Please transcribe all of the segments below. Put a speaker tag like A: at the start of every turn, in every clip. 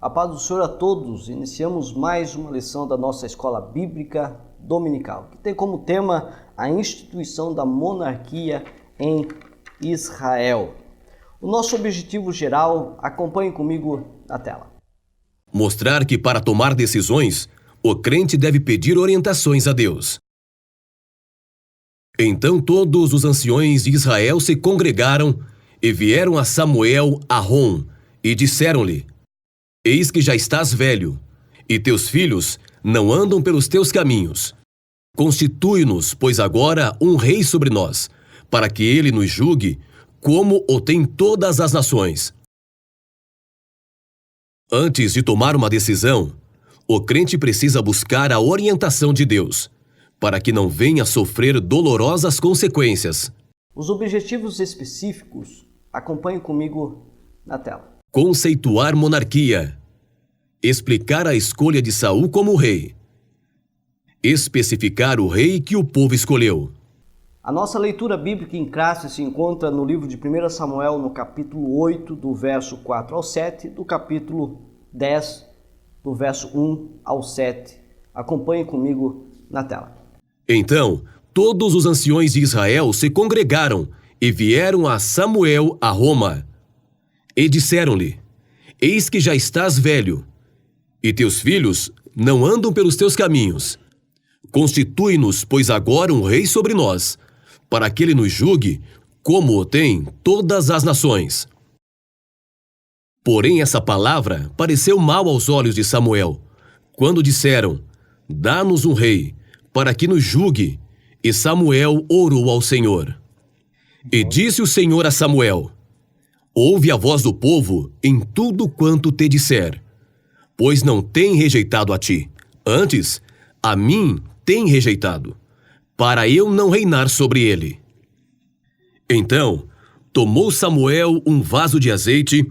A: A paz do Senhor a todos. Iniciamos mais uma lição da nossa escola bíblica dominical, que tem como tema a instituição da monarquia em Israel. O nosso objetivo geral, acompanhe comigo na tela.
B: Mostrar que para tomar decisões, o crente deve pedir orientações a Deus. Então todos os anciões de Israel se congregaram e vieram a Samuel a Rom e disseram-lhe: Eis que já estás velho, e teus filhos não andam pelos teus caminhos. Constitui-nos, pois agora, um rei sobre nós, para que ele nos julgue, como o tem todas as nações. Antes de tomar uma decisão, o crente precisa buscar a orientação de Deus, para que não venha a sofrer dolorosas consequências.
A: Os objetivos específicos, acompanhe comigo na tela.
B: Conceituar monarquia. Explicar a escolha de Saul como rei. Especificar o rei que o povo escolheu.
A: A nossa leitura bíblica em classe se encontra no livro de 1 Samuel, no capítulo 8, do verso 4 ao 7, do capítulo 10, do verso 1 ao 7. Acompanhe comigo na tela.
B: Então, todos os anciões de Israel se congregaram e vieram a Samuel a Roma. E disseram-lhe: Eis que já estás velho, e teus filhos não andam pelos teus caminhos. Constitui-nos, pois agora, um rei sobre nós, para que ele nos julgue, como o tem todas as nações. Porém essa palavra pareceu mal aos olhos de Samuel, quando disseram: Dá-nos um rei, para que nos julgue. E Samuel orou ao Senhor. E disse o Senhor a Samuel: Ouve a voz do povo em tudo quanto te disser, pois não tem rejeitado a ti, antes a mim tem rejeitado, para eu não reinar sobre ele. Então tomou Samuel um vaso de azeite,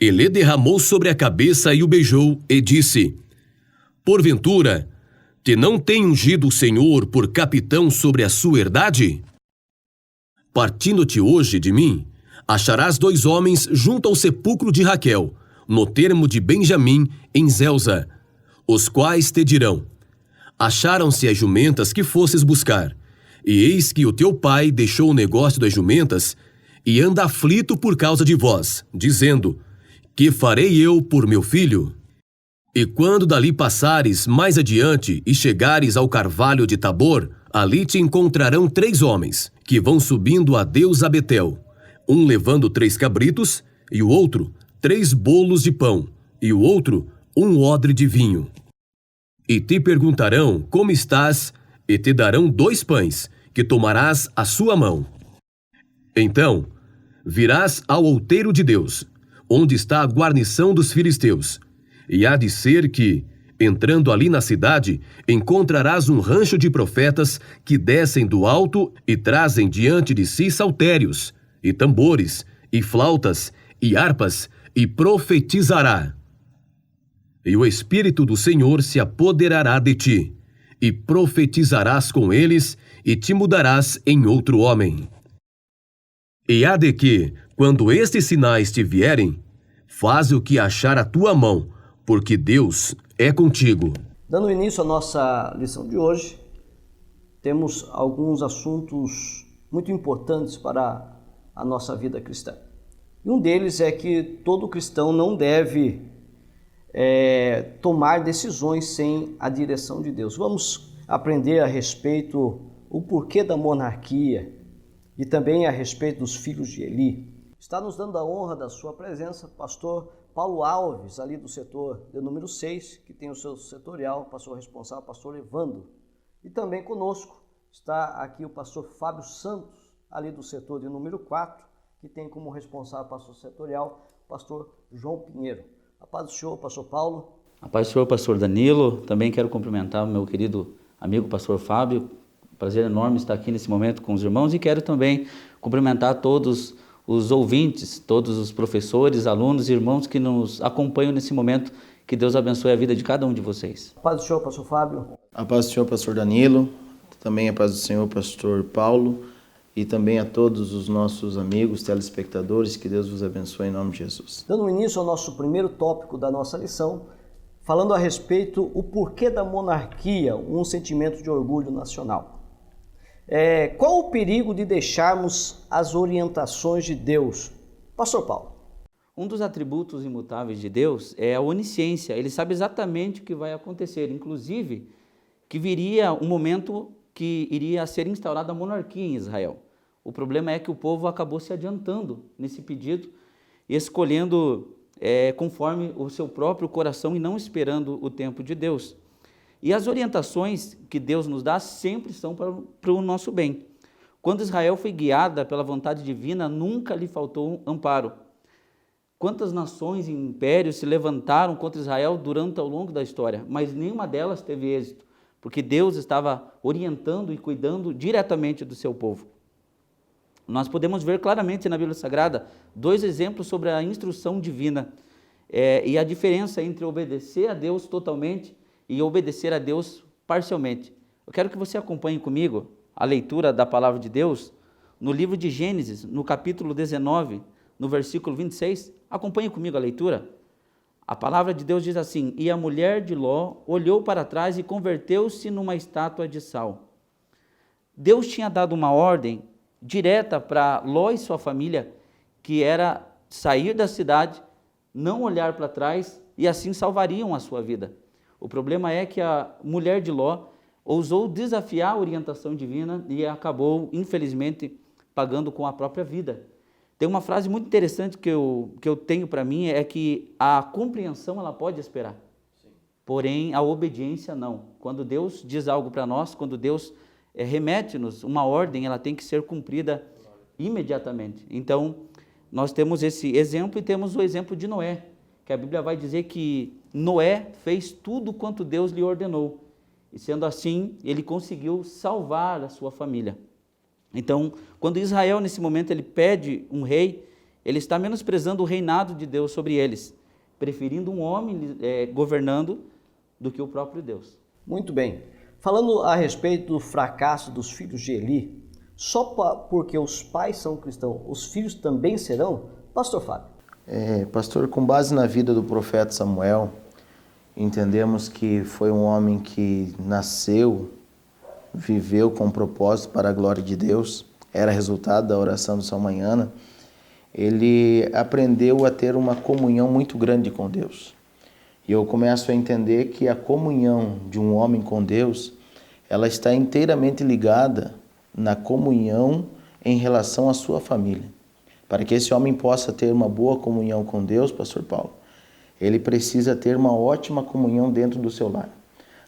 B: e lhe derramou sobre a cabeça e o beijou, e disse: Porventura, te não tem ungido o Senhor por capitão sobre a sua herdade? Partindo-te hoje de mim, acharás 2 homens junto ao sepulcro de Raquel, no termo de Benjamim, em Zelza, os quais te dirão: Acharam-se as jumentas que fosses buscar, e eis que o teu pai deixou o negócio das jumentas, e anda aflito por causa de vós, dizendo: Que farei eu por meu filho? E quando dali passares mais adiante e chegares ao carvalho de Tabor, ali te encontrarão 3 homens, que vão subindo a Deus a Betel, um levando 3 cabritos, e o outro 3 bolos de pão, e o outro um odre de vinho. E te perguntarão como estás, e te darão 2 pães, que tomarás à sua mão. Então virás ao outeiro de Deus, onde está a guarnição dos filisteus, e há de ser que, entrando ali na cidade, encontrarás um rancho de profetas que descem do alto e trazem diante de si saltérios, e tambores, e flautas, e harpas, e profetizará. E o Espírito do Senhor se apoderará de ti, e profetizarás com eles, e te mudarás em outro homem. E há de que, quando estes sinais te vierem, faze o que achar a tua mão, porque Deus é contigo.
A: Dando início à nossa lição de hoje, temos alguns assuntos muito importantes para a nossa vida cristã. E um deles é que todo cristão não deve tomar decisões sem a direção de Deus. Vamos aprender a respeito o porquê da monarquia e também a respeito dos filhos de Eli. Está nos dando a honra da sua presença, pastor Paulo Alves, ali do setor de número 6, que tem o seu setorial, pastor responsável, pastor Evandro. E também conosco está aqui o pastor Fábio Santos, ali do setor de número 4, que tem como responsável pastor setorial, pastor João Pinheiro. A paz do Senhor, pastor Paulo.
C: A paz do Senhor, pastor Danilo. Também quero cumprimentar o meu querido amigo pastor Fábio. Prazer enorme estar aqui nesse momento com os irmãos, e quero também cumprimentar todos os ouvintes, todos os professores, alunos e irmãos que nos acompanham nesse momento. Que Deus abençoe a vida de cada um de vocês.
A: A paz do Senhor, pastor Fábio.
D: A paz do Senhor, pastor Danilo. Também a paz do Senhor, pastor Paulo. e também a todos os nossos amigos telespectadores. Que Deus vos abençoe em nome de Jesus.
A: Dando início ao nosso primeiro tópico da nossa lição, falando a respeito o porquê da monarquia, um sentimento de orgulho nacional. Qual o perigo de deixarmos as orientações de Deus? Pastor Paulo.
C: Um dos atributos imutáveis de Deus é a onisciência. Ele sabe exatamente o que vai acontecer, inclusive que viria um momento que iria ser instaurada a monarquia em Israel. O problema é que o povo acabou se adiantando nesse pedido, escolhendo conforme o seu próprio coração e não esperando o tempo de Deus. E as orientações que Deus nos dá sempre são para o nosso bem. Quando Israel foi guiada pela vontade divina, nunca lhe faltou amparo. Quantas nações e impérios se levantaram contra Israel ao longo da história, mas nenhuma delas teve êxito, porque Deus estava orientando e cuidando diretamente do seu povo. Nós podemos ver claramente na Bíblia Sagrada 2 exemplos sobre a instrução divina e a diferença entre obedecer a Deus totalmente e obedecer a Deus parcialmente. Eu quero que você acompanhe comigo a leitura da palavra de Deus no livro de Gênesis, no capítulo 19, no versículo 26. Acompanhe comigo a leitura. A palavra de Deus diz assim: e a mulher de Ló olhou para trás e converteu-se numa estátua de sal. Deus tinha dado uma ordem direta para Ló e sua família, que era sair da cidade, não olhar para trás, e assim salvariam a sua vida. O problema é que a mulher de Ló ousou desafiar a orientação divina e acabou, infelizmente, pagando com a própria vida. Tem uma frase muito interessante que eu tenho para mim, é que a compreensão ela pode esperar, porém a obediência não. Quando Deus diz algo para nós, quando Deus remete-nos uma ordem, ela tem que ser cumprida imediatamente. Então, nós temos esse exemplo e temos o exemplo de Noé, que a Bíblia vai dizer que Noé fez tudo quanto Deus lhe ordenou, e sendo assim, ele conseguiu salvar a sua família. Então, quando Israel, nesse momento, ele pede um rei, ele está menosprezando o reinado de Deus sobre eles, preferindo um homem governando do que o próprio Deus.
A: Muito bem. Falando a respeito do fracasso dos filhos de Eli, só porque os pais são cristãos, os filhos também serão? Pastor Fábio.
D: Pastor, com base na vida do profeta Samuel, entendemos que foi um homem que nasceu, viveu com propósito para a glória de Deus, era resultado da oração de sua manhã. Ele aprendeu a ter uma comunhão muito grande com Deus. E eu começo a entender que a comunhão de um homem com Deus, ela está inteiramente ligada na comunhão em relação à sua família. Para que esse homem possa ter uma boa comunhão com Deus, Pastor Paulo, ele precisa ter uma ótima comunhão dentro do seu lar.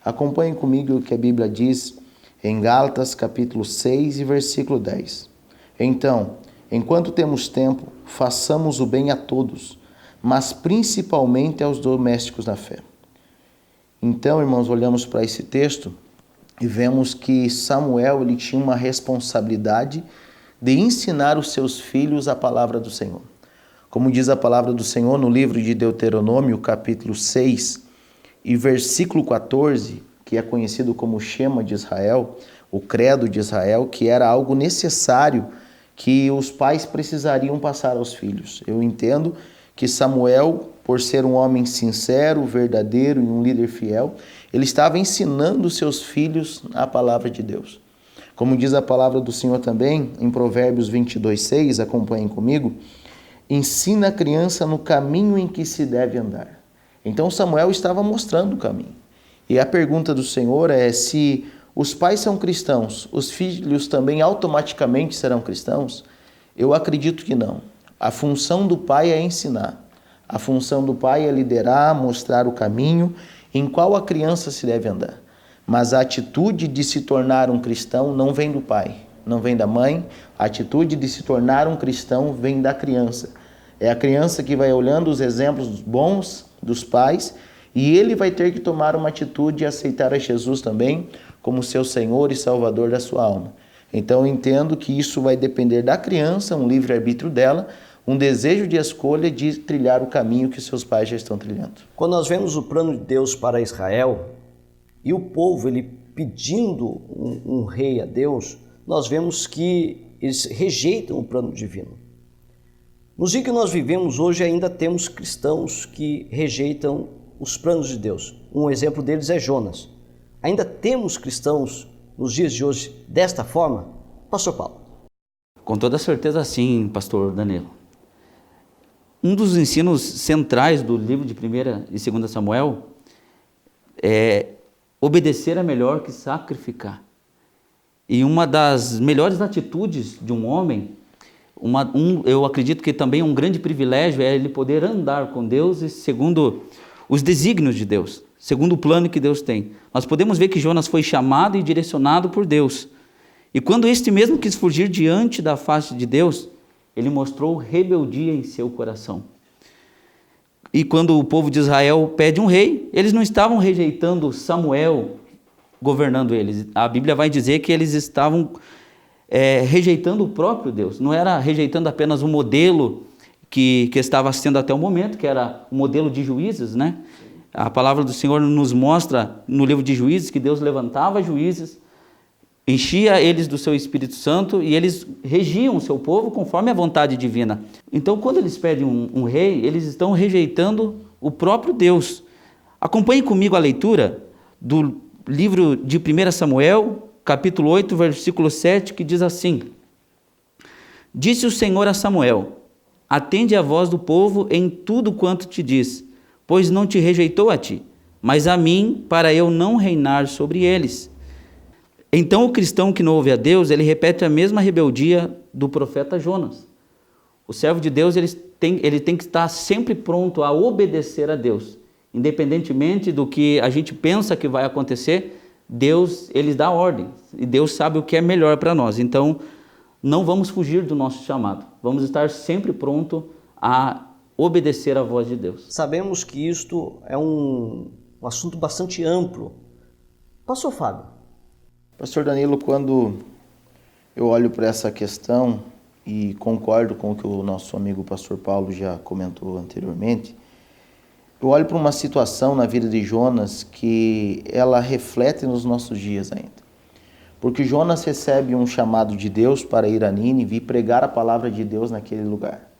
D: Acompanhe comigo o que a Bíblia diz em Gálatas capítulo 6 e versículo 10. Então, enquanto temos tempo, façamos o bem a todos, mas principalmente aos domésticos na fé. Então, irmãos, olhamos para esse texto e vemos que Samuel ele tinha uma responsabilidade de ensinar os seus filhos a palavra do Senhor. Como diz a palavra do Senhor no livro de Deuteronômio, capítulo 6 e versículo 14, que é conhecido como o Shema de Israel, o credo de Israel, que era algo necessário que os pais precisariam passar aos filhos. Eu entendo que Samuel, por ser um homem sincero, verdadeiro e um líder fiel, ele estava ensinando seus filhos a palavra de Deus. Como diz a palavra do Senhor também, em Provérbios 22:6, acompanhem comigo, ensina a criança no caminho em que se deve andar. Então Samuel estava mostrando o caminho. E a pergunta do Senhor é se os pais são cristãos, os filhos também automaticamente serão cristãos? Eu acredito que não. A função do pai é ensinar. A função do pai é liderar, mostrar o caminho em qual a criança se deve andar. Mas a atitude de se tornar um cristão não vem do pai, não vem da mãe. A atitude de se tornar um cristão vem da criança. É a criança que vai olhando os exemplos bons dos pais e ele vai ter que tomar uma atitude e aceitar a Jesus também como seu Senhor e Salvador da sua alma. Então eu entendo que isso vai depender da criança, um livre-arbítrio dela, um desejo de escolha de trilhar o caminho que seus pais já estão trilhando.
A: Quando nós vemos o plano de Deus para Israel e o povo ele pedindo um rei a Deus, nós vemos que eles rejeitam o plano divino. Nos dias que nós vivemos hoje ainda temos cristãos que rejeitam os planos de Deus. Um exemplo deles é Jonas. Ainda temos cristãos nos dias de hoje desta forma? Pastor Paulo.
C: Com toda certeza sim, pastor Danilo. Um dos ensinos centrais do livro de 1ª e 2ª Samuel é obedecer é melhor que sacrificar. E uma das melhores atitudes de um homem, eu acredito que também um grande privilégio é ele poder andar com Deus e segundo os desígnios de Deus, segundo o plano que Deus tem. Nós podemos ver que Jonas foi chamado e direcionado por Deus. E quando este mesmo quis fugir diante da face de Deus, ele mostrou rebeldia em seu coração. E quando o povo de Israel pede um rei, eles não estavam rejeitando Samuel governando eles. A Bíblia vai dizer que eles estavam rejeitando o próprio Deus. Não era rejeitando apenas o modelo que estava sendo até o momento, que era o modelo de juízes, né? A palavra do Senhor nos mostra no livro de Juízes que Deus levantava juízes, enchia eles do seu Espírito Santo e eles regiam o seu povo conforme a vontade divina. Então, quando eles pedem um rei, eles estão rejeitando o próprio Deus. Acompanhe comigo a leitura do livro de 1 Samuel, capítulo 8, versículo 7, que diz assim: Disse o Senhor a Samuel: Atende a voz do povo em tudo quanto te diz, pois não te rejeitou a ti, mas a mim, para eu não reinar sobre eles. Então o cristão que não ouve a Deus, ele repete a mesma rebeldia do profeta Jonas. O servo de Deus, ele tem que estar sempre pronto a obedecer a Deus. Independentemente do que a gente pensa que vai acontecer, Deus, ele dá ordem. E Deus sabe o que é melhor para nós. Então, não vamos fugir do nosso chamado. Vamos estar sempre pronto a obedecer à voz de Deus.
A: Sabemos que isto é um assunto bastante amplo. Pastor Fábio.
D: Pastor Danilo, quando eu olho para essa questão e concordo com o que o nosso amigo pastor Paulo já comentou anteriormente, eu olho para uma situação na vida de Jonas que ela reflete nos nossos dias ainda. Porque Jonas recebe um chamado de Deus para ir a Nínive e pregar a palavra de Deus naquele lugar.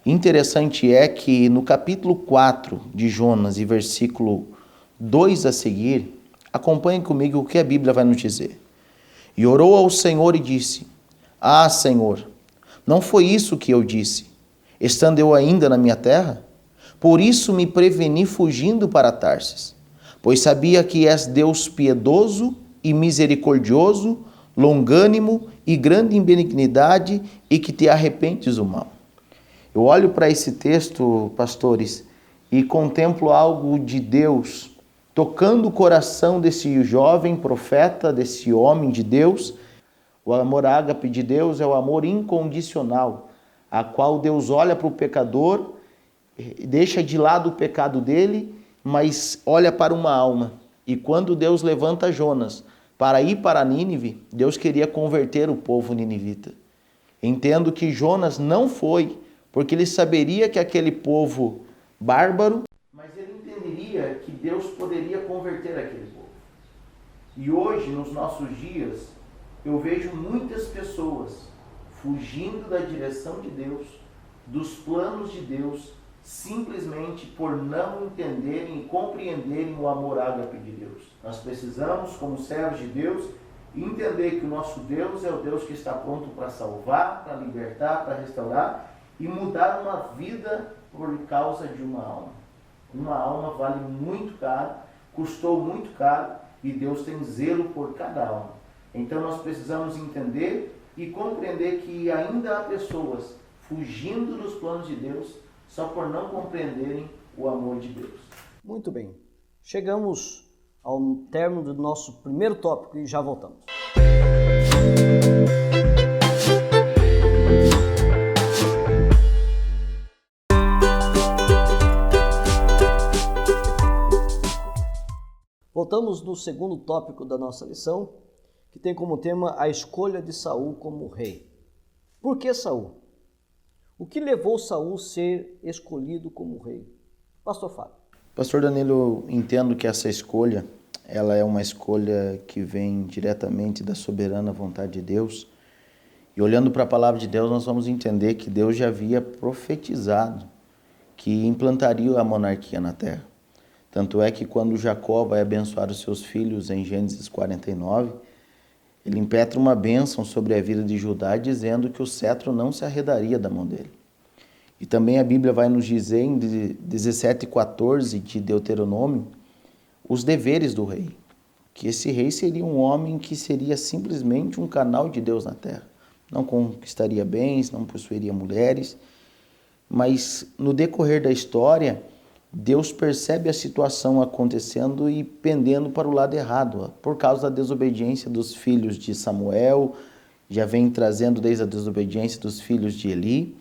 D: Interessante é que no capítulo 4 de Jonas e versículo 2 a seguir, acompanhem comigo o que a Bíblia vai nos dizer. E orou ao Senhor e disse: Ah, Senhor, não foi isso que eu disse, estando eu ainda na minha terra? Por isso me preveni fugindo para Tarsis, pois sabia que és Deus piedoso e misericordioso, longânimo e grande em benignidade, e que te arrependes do mal. Eu olho para esse texto, pastores, e contemplo algo de Deus tocando o coração desse jovem profeta, desse homem de Deus. O amor ágape de Deus é o amor incondicional, a qual Deus olha para o pecador, deixa de lado o pecado dele, mas olha para uma alma. E quando Deus levanta Jonas para ir para Nínive, Deus queria converter o povo ninivita. Entendo que Jonas não foi, porque ele saberia que aquele povo bárbaro, mas ele entenderia que Deus poderia converter aquele povo. E hoje, nos nossos dias, eu vejo muitas pessoas fugindo da direção de Deus, dos planos de Deus, simplesmente por não entenderem e compreenderem o amor ágape de Deus. Nós precisamos, como servos de Deus, entender que o nosso Deus é o Deus que está pronto para salvar, para libertar, para restaurar e mudar uma vida por causa de uma alma. Uma alma vale muito caro, custou muito caro e Deus tem zelo por cada alma. Então nós precisamos entender e compreender que ainda há pessoas fugindo dos planos de Deus só por não compreenderem o amor de Deus.
A: Muito bem. Chegamos ao término do nosso primeiro tópico e já voltamos. Voltamos no segundo tópico da nossa lição, que tem como tema a escolha de Saul como rei. Por que Saul? O que levou Saul a ser escolhido como rei? Pastor Fábio.
D: Pastor Danilo, eu entendo que essa escolha, ela é uma escolha que vem diretamente da soberana vontade de Deus E olhando para a palavra de Deus, nós vamos entender que Deus já havia profetizado que implantaria a monarquia na terra. Tanto é que quando Jacó vai abençoar os seus filhos em Gênesis 49, ele impetra uma bênção sobre a vida de Judá, dizendo que o cetro não se arredaria da mão dele. E também a Bíblia vai nos dizer em 17:14 de Deuteronômio, os deveres do rei. Que esse rei seria um homem que seria simplesmente um canal de Deus na terra. Não conquistaria bens, não possuiria mulheres, mas no decorrer da história, Deus percebe a situação acontecendo e pendendo para o lado errado, por causa da desobediência dos filhos de Samuel, já vem trazendo desde a desobediência dos filhos de Eli,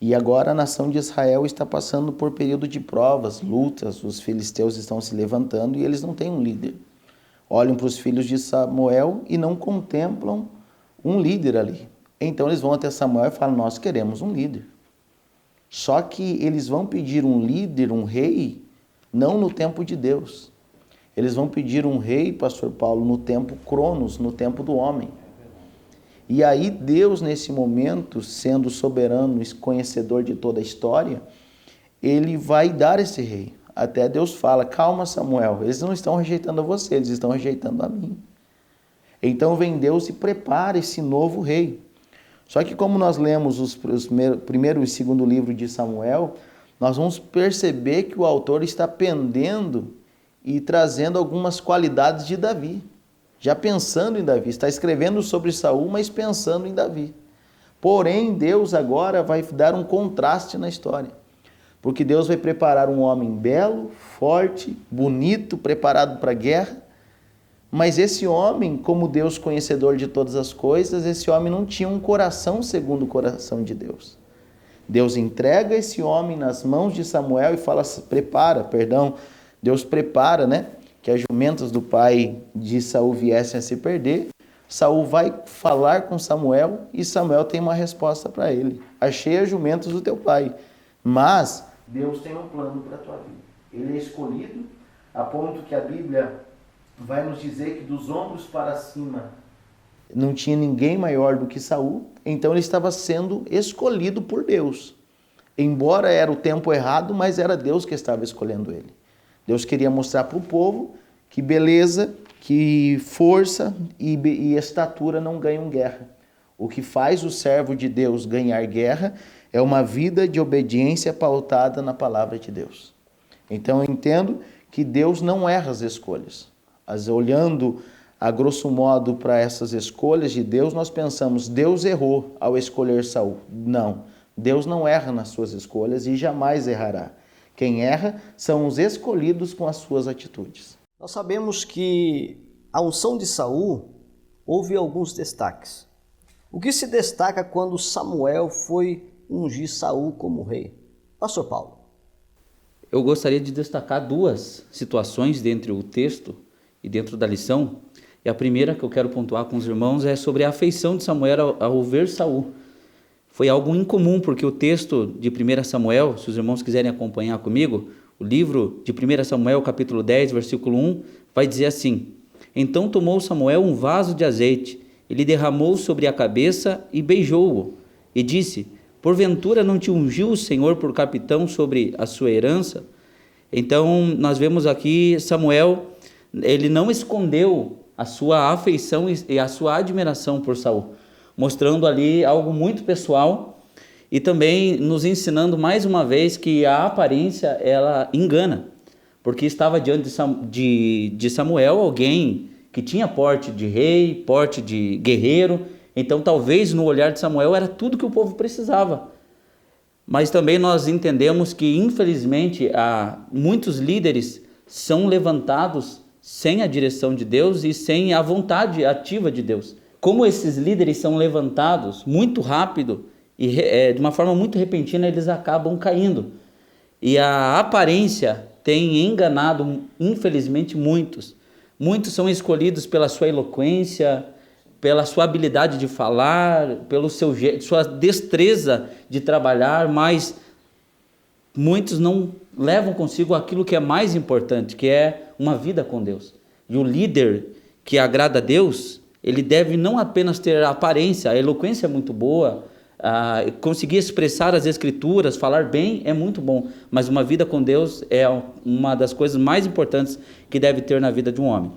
D: e agora a nação de Israel está passando por período de provas, lutas, os filisteus estão se levantando e eles não têm um líder. Olham para os filhos de Samuel e não contemplam um líder ali. Então eles vão até Samuel e falam, nós queremos um líder. Só que eles vão pedir um líder, um rei, não no tempo de Deus. Eles vão pedir um rei, pastor Paulo, no tempo Cronos, no tempo do homem. E aí Deus, nesse momento, sendo soberano e conhecedor de toda a história, ele vai dar esse rei. Até Deus fala, calma Samuel, eles não estão rejeitando a você, eles estão rejeitando a mim. Então vem Deus e prepara esse novo rei. Só que como nós lemos os primeiro e segundo livro de Samuel, nós vamos perceber que o autor está pendendo e trazendo algumas qualidades de Davi. Já pensando em Davi, está escrevendo sobre Saul, mas pensando em Davi. Porém, Deus agora vai dar um contraste na história. Porque Deus vai preparar um homem belo, forte, bonito, preparado para a guerra. Mas esse homem, como Deus conhecedor de todas as coisas, esse homem não tinha um coração segundo o coração de Deus. Deus entrega esse homem nas mãos de Samuel e fala, Deus prepara, né? Que as jumentas do pai de Saul viessem a se perder. Saul vai falar com Samuel e Samuel tem uma resposta para ele. Achei as jumentas do teu pai, mas Deus tem um plano para a tua vida. Ele é escolhido, a ponto que a Bíblia vai nos dizer que dos ombros para cima não tinha ninguém maior do que Saul, então ele estava sendo escolhido por Deus. Embora era o tempo errado, mas era Deus que estava escolhendo ele. Deus queria mostrar para o povo que beleza, que força e estatura não ganham guerra. O que faz o servo de Deus ganhar guerra é uma vida de obediência pautada na palavra de Deus. Então eu entendo que Deus não erra as escolhas. Olhando a grosso modo para essas escolhas de Deus, nós pensamos, Deus errou ao escolher Saul. Não, Deus não erra nas suas escolhas e jamais errará. Quem erra são os escolhidos com as suas atitudes.
A: Nós sabemos que a unção de Saul houve alguns destaques. O que se destaca quando Samuel foi ungir Saul como rei? Pastor Paulo.
C: Eu gostaria de destacar duas situações dentro do texto e dentro da lição. E a primeira que eu quero pontuar com os irmãos é sobre a afeição de Samuel ao ver Saul. Foi algo incomum, porque o texto de 1 Samuel, se os irmãos quiserem acompanhar comigo, o livro de 1 Samuel, capítulo 10, versículo 1, vai dizer assim: Então tomou Samuel um vaso de azeite, ele derramou sobre a cabeça e beijou-o, e disse, porventura não te ungiu o Senhor por capitão sobre a sua herança? Então nós vemos aqui Samuel, ele não escondeu a sua afeição e a sua admiração por Saul, mostrando ali algo muito pessoal e também nos ensinando mais uma vez que a aparência ela engana, porque estava diante de Samuel alguém que tinha porte de rei, porte de guerreiro, então talvez no olhar de Samuel era tudo que o povo precisava. Mas também nós entendemos que infelizmente muitos líderes são levantados sem a direção de Deus e sem a vontade ativa de Deus. Como esses líderes são levantados muito rápido e de uma forma muito repentina, eles acabam caindo. E a aparência tem enganado, infelizmente, muitos. Muitos são escolhidos pela sua eloquência, pela sua habilidade de falar, pelo sua destreza de trabalhar, mas muitos não levam consigo aquilo que é mais importante, que é uma vida com Deus. E o líder que agrada a Deus, ele deve não apenas ter a aparência, a eloquência é muito boa, conseguir expressar as escrituras, falar bem é muito bom, mas uma vida com Deus é uma das coisas mais importantes que deve ter na vida de um homem.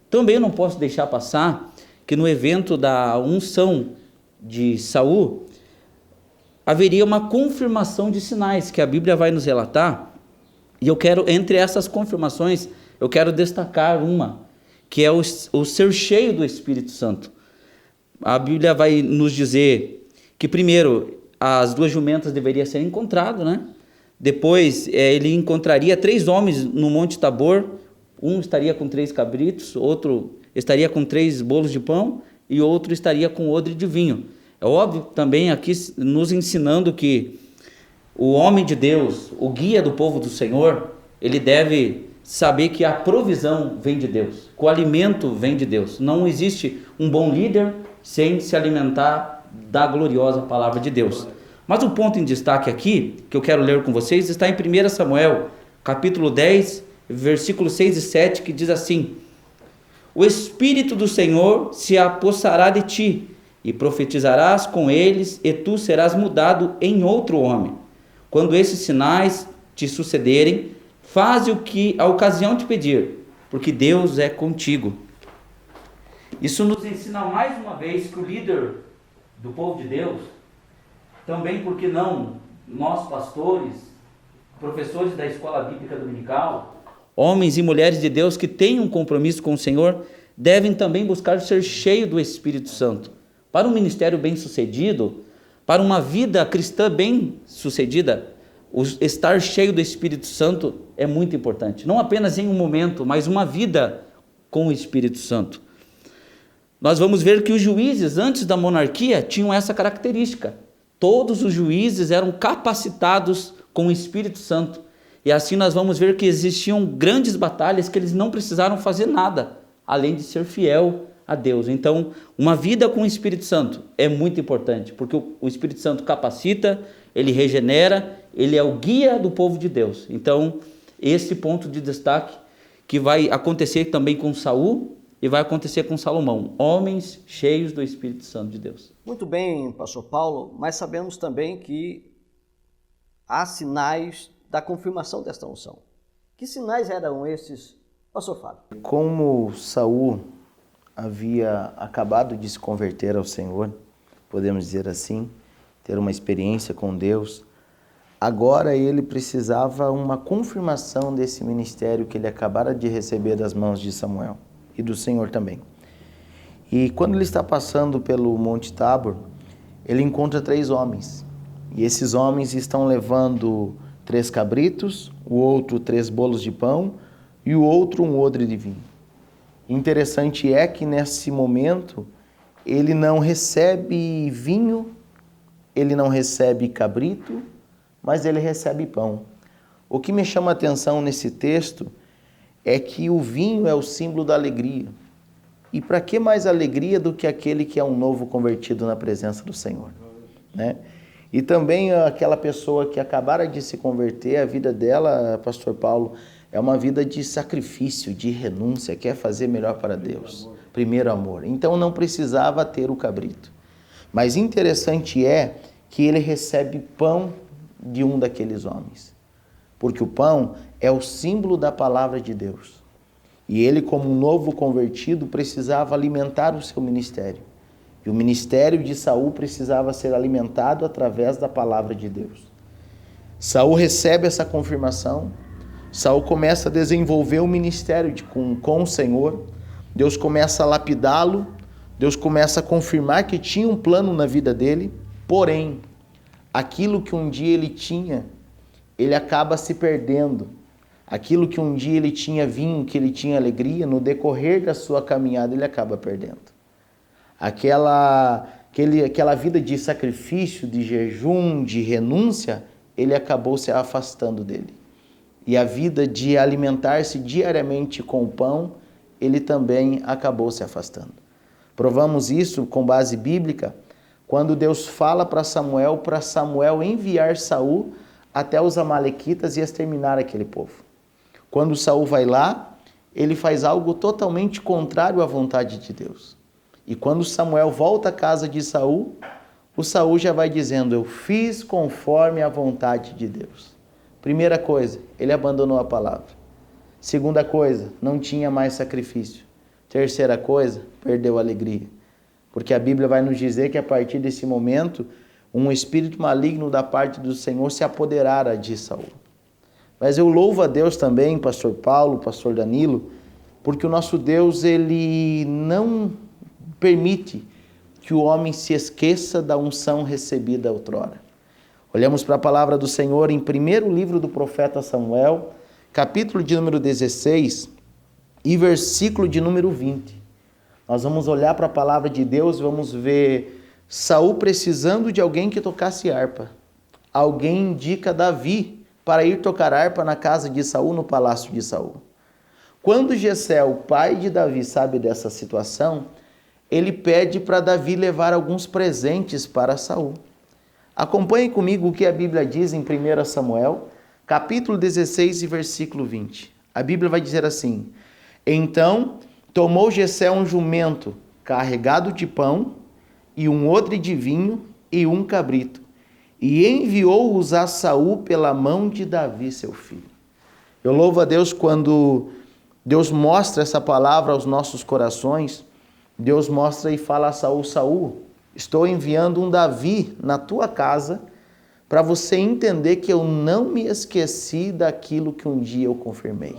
C: Também eu não posso deixar passar que no evento da unção de Saul, haveria uma confirmação de sinais que a Bíblia vai nos relatar, e eu quero, entre essas confirmações, eu quero destacar uma, que é o ser cheio do Espírito Santo. A Bíblia vai nos dizer que primeiro as 2 jumentas deveriam ser encontradas, né? Depois ele encontraria 3 homens no Monte Tabor, um estaria com 3 cabritos, outro estaria com 3 bolos de pão e outro estaria com odre de vinho. É óbvio também aqui nos ensinando que o homem de Deus, o guia do povo do Senhor, ele deve saber que a provisão vem de Deus, que o alimento vem de Deus. Não existe um bom líder sem se alimentar da gloriosa palavra de Deus. Mas o ponto em destaque aqui, que eu quero ler com vocês, está em 1 Samuel, capítulo 10, versículos 6 e 7, que diz assim: o Espírito do Senhor se apossará de ti, e profetizarás com eles, e tu serás mudado em outro homem. Quando esses sinais te sucederem, faze o que a ocasião te pedir, porque Deus é contigo. Isso nos ensina mais uma vez que o líder do povo de Deus, também porque não nós pastores, professores da escola bíblica dominical, homens e mulheres de Deus que têm um compromisso com o Senhor, devem também buscar ser cheios do Espírito Santo. Para um ministério bem sucedido, para uma vida cristã bem sucedida, estar cheio do Espírito Santo é muito importante. Não apenas em um momento, mas uma vida com o Espírito Santo. Nós vamos ver que os juízes antes da monarquia tinham essa característica. Todos os juízes eram capacitados com o Espírito Santo. E assim nós vamos ver que existiam grandes batalhas que eles não precisaram fazer nada, além de ser fiel a Deus. Então, uma vida com o Espírito Santo é muito importante, porque o Espírito Santo capacita, ele regenera, ele é o guia do povo de Deus. Então, esse ponto de destaque que vai acontecer também com Saul e vai acontecer com Salomão, homens cheios do Espírito Santo de Deus.
A: Muito bem, pastor Paulo, mas sabemos também que há sinais da confirmação desta unção. Que sinais eram esses, pastor Fábio?
D: Como Saul havia acabado de se converter ao Senhor, podemos dizer assim, ter uma experiência com Deus, agora ele precisava uma confirmação desse ministério que ele acabara de receber das mãos de Samuel e do Senhor também. E quando ele está passando pelo Monte Tabor, ele encontra 3 homens. E esses homens estão levando 3 cabritos, o outro 3 bolos de pão e o outro um odre de vinho. Interessante é que nesse momento ele não recebe vinho, ele não recebe cabrito, mas ele recebe pão. O que me chama a atenção nesse texto é que o vinho é o símbolo da alegria. E para que mais alegria do que aquele que é um novo convertido na presença do Senhor, né? E também aquela pessoa que acabara de se converter, a vida dela, pastor Paulo, é uma vida de sacrifício, de renúncia, quer fazer melhor para Deus. Primeiro amor. Então não precisava ter o cabrito. Mas interessante é que ele recebe pão de um daqueles homens. Porque o pão é o símbolo da palavra de Deus. E ele, como um novo convertido, precisava alimentar o seu ministério. E o ministério de Saul precisava ser alimentado através da palavra de Deus. Saul recebe essa confirmação. Saul começa a desenvolver o ministério com o Senhor. Deus começa a lapidá-lo. Deus começa a confirmar que tinha um plano na vida dele. Porém, aquilo que um dia ele tinha, ele acaba se perdendo. Aquilo que um dia ele tinha vinho, que ele tinha alegria, no decorrer da sua caminhada ele acaba perdendo. Aquela vida de sacrifício, de jejum, de renúncia, ele acabou se afastando dele. E a vida de alimentar-se diariamente com o pão, ele também acabou se afastando. Provamos isso com base bíblica, quando Deus fala para Samuel enviar Saul até os amalequitas e exterminar aquele povo. Quando Saul vai lá, ele faz algo totalmente contrário à vontade de Deus. E quando Samuel volta à casa de Saul, o Saul já vai dizendo: eu fiz conforme a vontade de Deus. Primeira coisa, ele abandonou a palavra. Segunda coisa, não tinha mais sacrifício. Terceira coisa, perdeu a alegria. Porque a Bíblia vai nos dizer que a partir desse momento, um espírito maligno da parte do Senhor se apoderara de Saul. Mas eu louvo a Deus também, pastor Paulo, pastor Danilo, porque o nosso Deus, ele não permite que o homem se esqueça da unção recebida outrora. Olhamos para a palavra do Senhor em primeiro livro do profeta Samuel, capítulo de número 16 e versículo de número 20. Nós vamos olhar para a palavra de Deus e vamos ver Saul precisando de alguém que tocasse harpa. Alguém indica Davi para ir tocar harpa na casa de Saul, no palácio de Saul. Quando Jessé, o pai de Davi, sabe dessa situação, ele pede para Davi levar alguns presentes para Saul. Acompanhe comigo o que a Bíblia diz em 1 Samuel, capítulo 16 e versículo 20. A Bíblia vai dizer assim: então tomou Jessé um jumento carregado de pão e um odre de vinho e um cabrito, e enviou-os a Saul pela mão de Davi, seu filho. Eu louvo a Deus quando Deus mostra essa palavra aos nossos corações. Deus mostra e fala a Saul: Saul, estou enviando um Davi na tua casa para você entender que eu não me esqueci daquilo que um dia eu confirmei.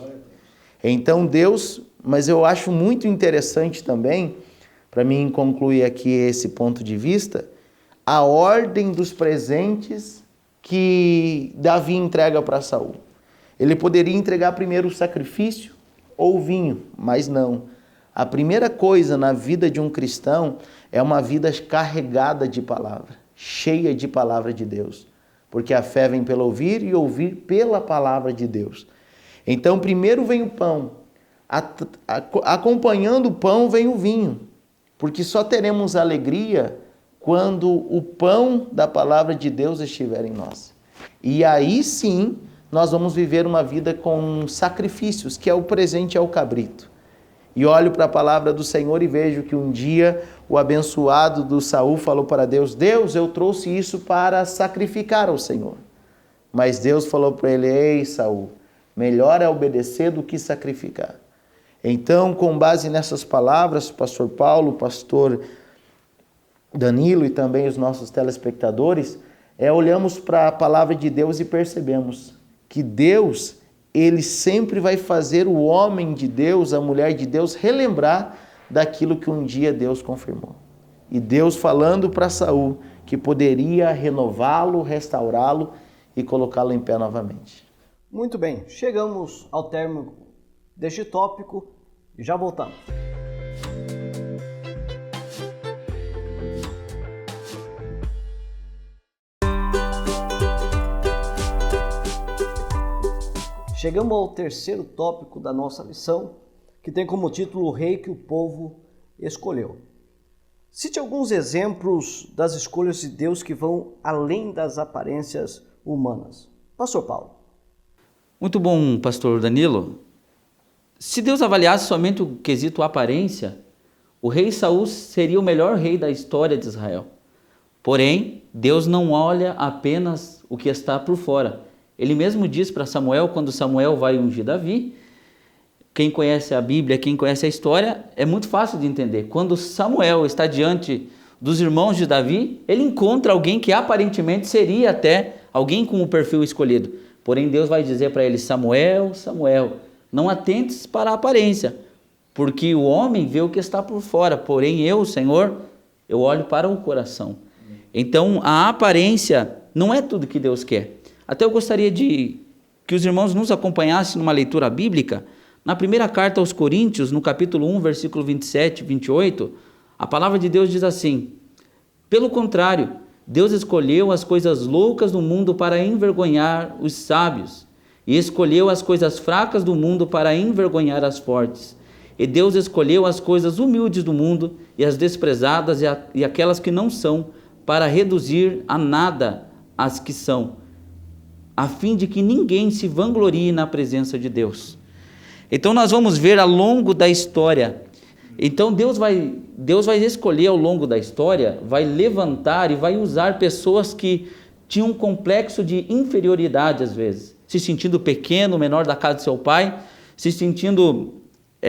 D: Então Deus, mas eu acho muito interessante também, para mim concluir aqui esse ponto de vista, a ordem dos presentes que Davi entrega para Saul. Ele poderia entregar primeiro o sacrifício ou o vinho, mas não. A primeira coisa na vida de um cristão é uma vida carregada de palavra, cheia de palavra de Deus. Porque a fé vem pelo ouvir e ouvir pela palavra de Deus. Então, primeiro vem o pão. Acompanhando o pão vem o vinho. Porque só teremos alegria quando o pão da palavra de Deus estiver em nós. E aí sim, nós vamos viver uma vida com sacrifícios, que é o presente, é o cabrito. E olho para a palavra do Senhor e vejo que um dia o abençoado do Saul falou para Deus: Deus, eu trouxe isso para sacrificar ao Senhor. Mas Deus falou para ele: ei, Saul, melhor é obedecer do que sacrificar. Então, com base nessas palavras, pastor Paulo, pastor Danilo e também os nossos telespectadores, olhamos para a palavra de Deus e percebemos que Deus, ele sempre vai fazer o homem de Deus, a mulher de Deus, relembrar daquilo que um dia Deus confirmou. E Deus falando para Saul que poderia renová-lo, restaurá-lo e colocá-lo em pé novamente.
A: Muito bem, chegamos ao término deste tópico e já voltamos. Chegamos ao terceiro tópico da nossa lição, que tem como título O Rei que o Povo Escolheu. Cite alguns exemplos das escolhas de Deus que vão além das aparências humanas. Pastor Paulo.
C: Muito bom, pastor Danilo. Se Deus avaliasse somente o quesito aparência, o rei Saul seria o melhor rei da história de Israel. Porém, Deus não olha apenas o que está por fora. Ele mesmo diz para Samuel, quando Samuel vai ungir Davi, quem conhece a Bíblia, quem conhece a história, é muito fácil de entender. Quando Samuel está diante dos irmãos de Davi, ele encontra alguém que aparentemente seria até alguém com o perfil escolhido. Porém, Deus vai dizer para ele: Samuel, Samuel, não atentes para a aparência, porque o homem vê o que está por fora, porém eu, Senhor, eu olho para o coração. Então, a aparência não é tudo que Deus quer. Até eu gostaria de que os irmãos nos acompanhassem numa leitura bíblica. Na primeira carta aos Coríntios, no capítulo 1, versículo 27 e 28, a palavra de Deus diz assim: pelo contrário, Deus escolheu as coisas loucas do mundo para envergonhar os sábios, e escolheu as coisas fracas do mundo para envergonhar as fortes. E Deus escolheu as coisas humildes do mundo e as desprezadas e aquelas que não são, para reduzir a nada as que são, a fim de que ninguém se vanglorie na presença de Deus. Então nós vamos ver ao longo da história Então Deus vai escolher ao longo da história, vai levantar e vai usar pessoas que tinham um complexo de inferioridade às vezes, se sentindo pequeno, menor da casa de seu pai,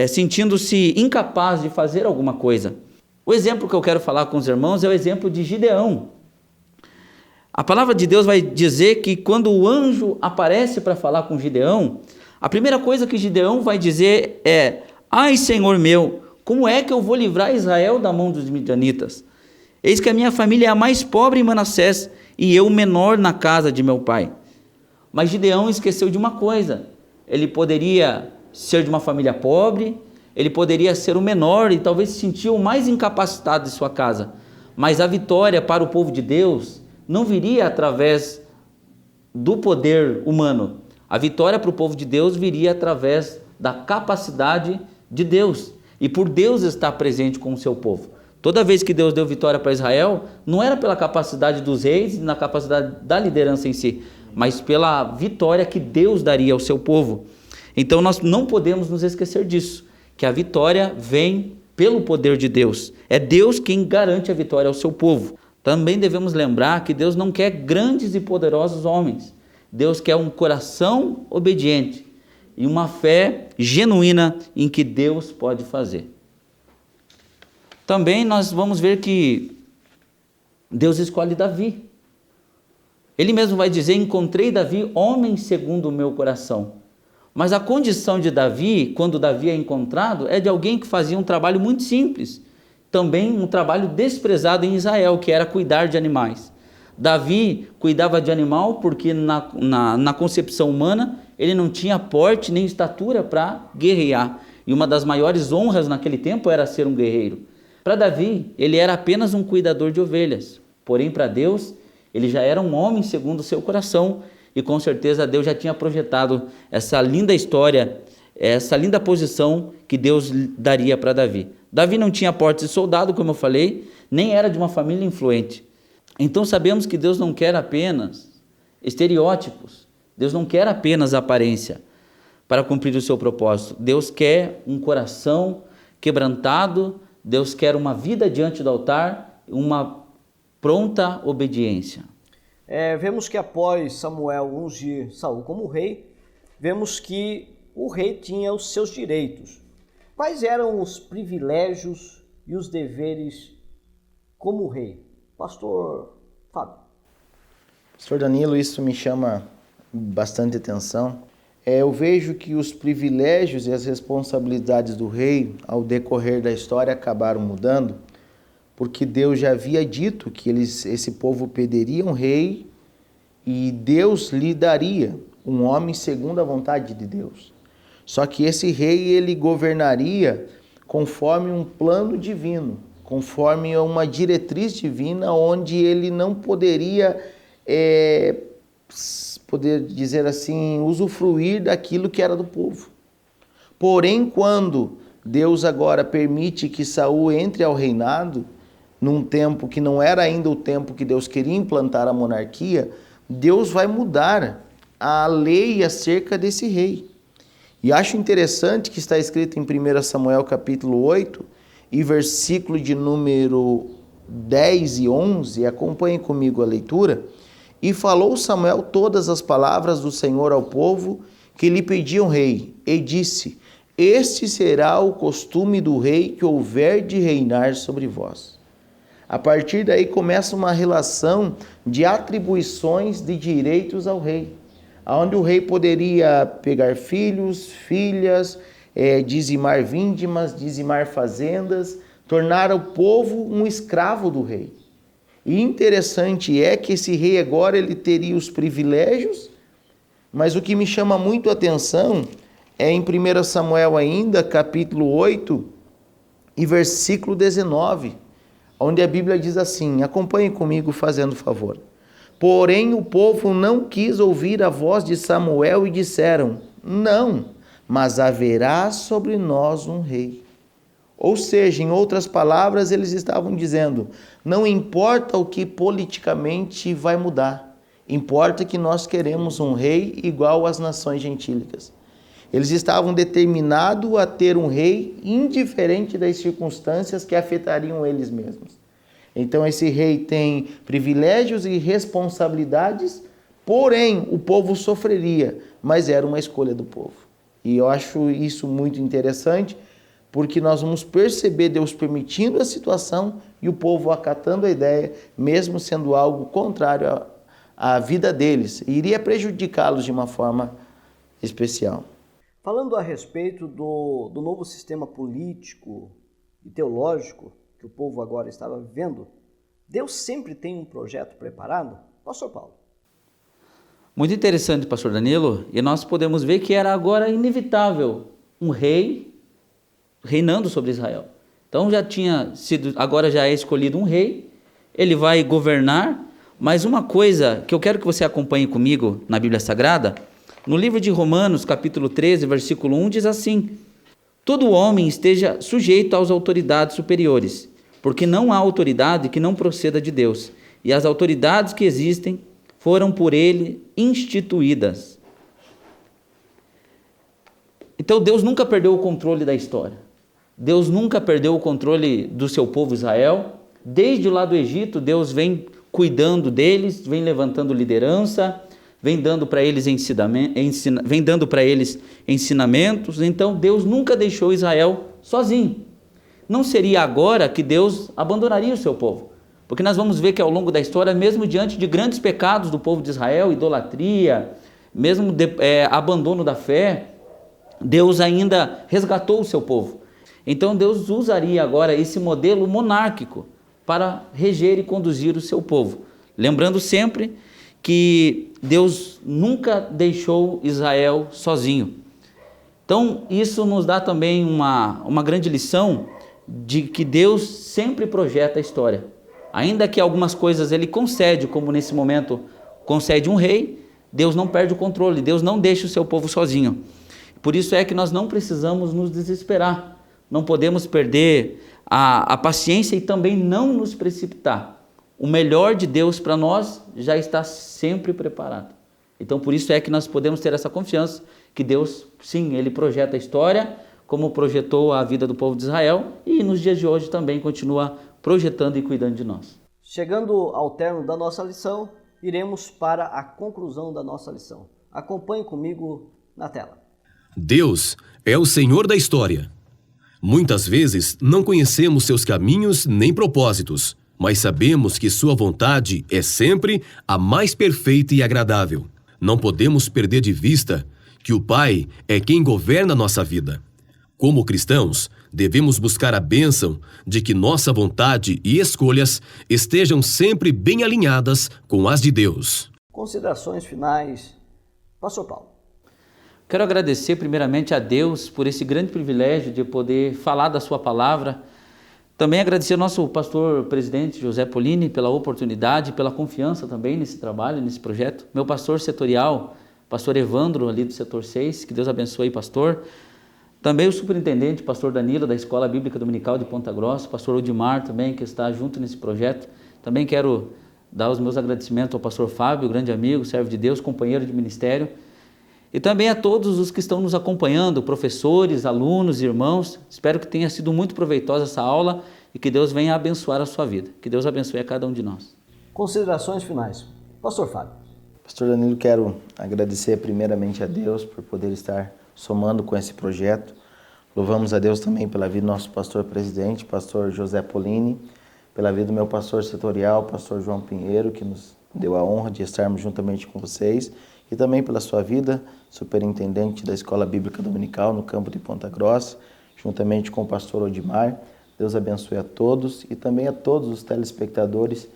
C: sentindo-se incapaz de fazer alguma coisa. O exemplo que eu quero falar com os irmãos é o exemplo de Gideão. A palavra de Deus vai dizer que quando o anjo aparece para falar com Gideão, a primeira coisa que Gideão vai dizer é: ai, Senhor meu, como é que eu vou livrar Israel da mão dos midianitas? Eis que a minha família é a mais pobre em Manassés e eu o menor na casa de meu pai. Mas Gideão esqueceu de uma coisa: ele poderia ser de uma família pobre, ele poderia ser o menor e talvez se sentir o mais incapacitado de sua casa, mas a vitória para o povo de Deus não viria através do poder humano. A vitória para o povo de Deus viria através da capacidade de Deus, e por Deus estar presente com o seu povo. Toda vez que Deus deu vitória para Israel, não era pela capacidade dos reis, na capacidade da liderança em si, mas pela vitória que Deus daria ao seu povo. Então nós não podemos nos esquecer disso, que a vitória vem pelo poder de Deus. É Deus quem garante a vitória ao seu povo. Também devemos lembrar que Deus não quer grandes e poderosos homens. Deus quer um coração obediente e uma fé genuína em que Deus pode fazer. Também nós vamos ver que Deus escolhe Davi. Ele mesmo vai dizer: encontrei Davi, homem segundo o meu coração. Mas a condição de Davi, quando Davi é encontrado, é de alguém que fazia um trabalho muito simples. Também um trabalho desprezado em Israel, que era cuidar de animais. Davi cuidava de animal porque na concepção humana ele não tinha porte nem estatura para guerrear. E uma das maiores honras naquele tempo era ser um guerreiro. Para Davi, ele era apenas um cuidador de ovelhas. Porém, para Deus, ele já era um homem segundo o seu coração. E com certeza Deus já tinha projetado essa linda história, essa linda posição que Deus daria para Davi. Davi não tinha porte de soldado, como eu falei, nem era de uma família influente. Então sabemos que Deus não quer apenas estereótipos, Deus não quer apenas aparência para cumprir o seu propósito. Deus quer um coração quebrantado, Deus quer uma vida diante do altar, uma pronta obediência.
A: Vemos que após Samuel ungir Saul como rei, vemos que o rei tinha os seus direitos. Quais eram os privilégios e os deveres como rei? Pastor Fábio.
D: Pastor Danilo, isso me chama bastante atenção. Eu vejo que os privilégios e as responsabilidades do rei, ao decorrer da história, acabaram mudando, porque Deus já havia dito que esse povo pediria um rei e Deus lhe daria um homem segundo a vontade de Deus. Só que esse rei, ele governaria conforme um plano divino, conforme uma diretriz divina, onde ele não poderia, poder dizer assim, usufruir daquilo que era do povo. Porém, quando Deus agora permite que Saul entre ao reinado, num tempo que não era ainda o tempo que Deus queria implantar a monarquia, Deus vai mudar a lei acerca desse rei. E acho interessante que está escrito em 1 Samuel capítulo 8 e versículo de número 10 e 11, acompanhem comigo a leitura. E falou Samuel todas as palavras do Senhor ao povo que lhe pediam rei, e disse: este será o costume do rei que houver de reinar sobre vós. A partir daí começa uma relação de atribuições de direitos ao rei, onde o rei poderia pegar filhos, filhas, dizimar víndimas, dizimar fazendas, tornar o povo um escravo do rei. E interessante é que esse rei agora ele teria os privilégios, mas o que me chama muito a atenção é em 1 Samuel ainda, capítulo 8 e versículo 19, onde a Bíblia diz assim, acompanhe comigo fazendo favor. Porém o povo não quis ouvir a voz de Samuel e disseram, não, mas haverá sobre nós um rei. Ou seja, em outras palavras, eles estavam dizendo, não importa o que politicamente vai mudar, importa que nós queremos um rei igual às nações gentílicas. Eles estavam determinados a ter um rei indiferente das circunstâncias que afetariam eles mesmos. Então esse rei tem privilégios e responsabilidades, porém o povo sofreria, mas era uma escolha do povo. E eu acho isso muito interessante, porque nós vamos perceber Deus permitindo a situação e o povo acatando a ideia, mesmo sendo algo contrário à vida deles, e iria prejudicá-los de uma forma especial.
A: Falando a respeito do novo sistema político e teológico que o povo agora estava vivendo, Deus sempre tem um projeto preparado? Pastor Paulo.
C: Muito interessante, pastor Danilo, e nós podemos ver que era agora inevitável um rei reinando sobre Israel. Então agora já é escolhido um rei, ele vai governar, mas uma coisa que eu quero que você acompanhe comigo na Bíblia Sagrada, no livro de Romanos, capítulo 13, versículo 1, diz assim: todo homem esteja sujeito às autoridades superiores, porque não há autoridade que não proceda de Deus, e as autoridades que existem foram por ele instituídas. Então Deus nunca perdeu o controle da história. Deus nunca perdeu o controle do seu povo Israel. Desde lá do Egito, Deus vem cuidando deles, vem levantando liderança, vem dando para eles ensinamentos. Então Deus nunca deixou Israel sozinho. Não seria agora que Deus abandonaria o seu povo. Porque nós vamos ver que ao longo da história, mesmo diante de grandes pecados do povo de Israel, idolatria, mesmo abandono da fé, Deus ainda resgatou o seu povo. Então Deus usaria agora esse modelo monárquico para reger e conduzir o seu povo. Lembrando sempre que Deus nunca deixou Israel sozinho. Então isso nos dá também uma grande lição de que Deus sempre projeta a história. Ainda que algumas coisas ele concede, como nesse momento concede um rei, Deus não perde o controle, Deus não deixa o seu povo sozinho. Por isso é que nós não precisamos nos desesperar, não podemos perder a paciência e também não nos precipitar. O melhor de Deus para nós já está sempre preparado. Então por isso é que nós podemos ter essa confiança que Deus, sim, ele projeta a história, como projetou a vida do povo de Israel, e nos dias de hoje também continua projetando e cuidando de nós.
A: Chegando ao término da nossa lição, iremos para a conclusão da nossa lição. Acompanhe comigo na tela.
B: Deus é o Senhor da história. Muitas vezes não conhecemos seus caminhos nem propósitos, mas sabemos que sua vontade é sempre a mais perfeita e agradável. Não podemos perder de vista que o Pai é quem governa nossa vida. Como cristãos, devemos buscar a bênção de que nossa vontade e escolhas estejam sempre bem alinhadas com as de Deus.
A: Considerações finais, Pastor Paulo.
C: Quero agradecer primeiramente a Deus por esse grande privilégio de poder falar da sua palavra. Também agradecer ao nosso pastor presidente José Polini pela oportunidade, pela confiança também nesse trabalho, nesse projeto. Meu pastor setorial, pastor Evandro, ali do setor 6, que Deus abençoe, pastor. Também o superintendente, pastor Danilo, da Escola Bíblica Dominical de Ponta Grossa, pastor Odimar também, que está junto nesse projeto. Também quero dar os meus agradecimentos ao pastor Fábio, grande amigo, servo de Deus, companheiro de ministério. E também a todos os que estão nos acompanhando, professores, alunos, irmãos. Espero que tenha sido muito proveitosa essa aula e que Deus venha abençoar a sua vida. Que Deus abençoe a cada um de nós.
A: Considerações finais, pastor Fábio.
D: Pastor Danilo, quero agradecer primeiramente a Deus por poder estar somando com esse projeto. Louvamos a Deus também pela vida do nosso pastor presidente, pastor José Polini, pela vida do meu pastor setorial, pastor João Pinheiro, que nos deu a honra de estarmos juntamente com vocês, e também pela sua vida, superintendente da Escola Bíblica Dominical no campo de Ponta Grossa, juntamente com o pastor Odimar. Deus abençoe a todos e também a todos os telespectadores,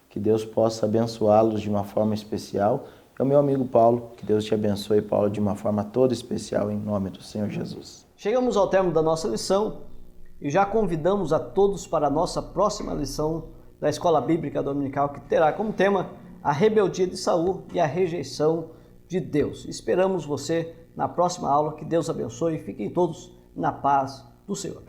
D: que Deus possa abençoá-los de uma forma especial. E ao meu amigo Paulo, que Deus te abençoe, Paulo, de uma forma toda especial, em nome do Senhor Jesus.
A: Chegamos ao término da nossa lição e já convidamos a todos para a nossa próxima lição da Escola Bíblica Dominical, que terá como tema a rebeldia de Saul e a rejeição de Deus. Esperamos você na próxima aula. Que Deus abençoe e fiquem todos na paz do Senhor.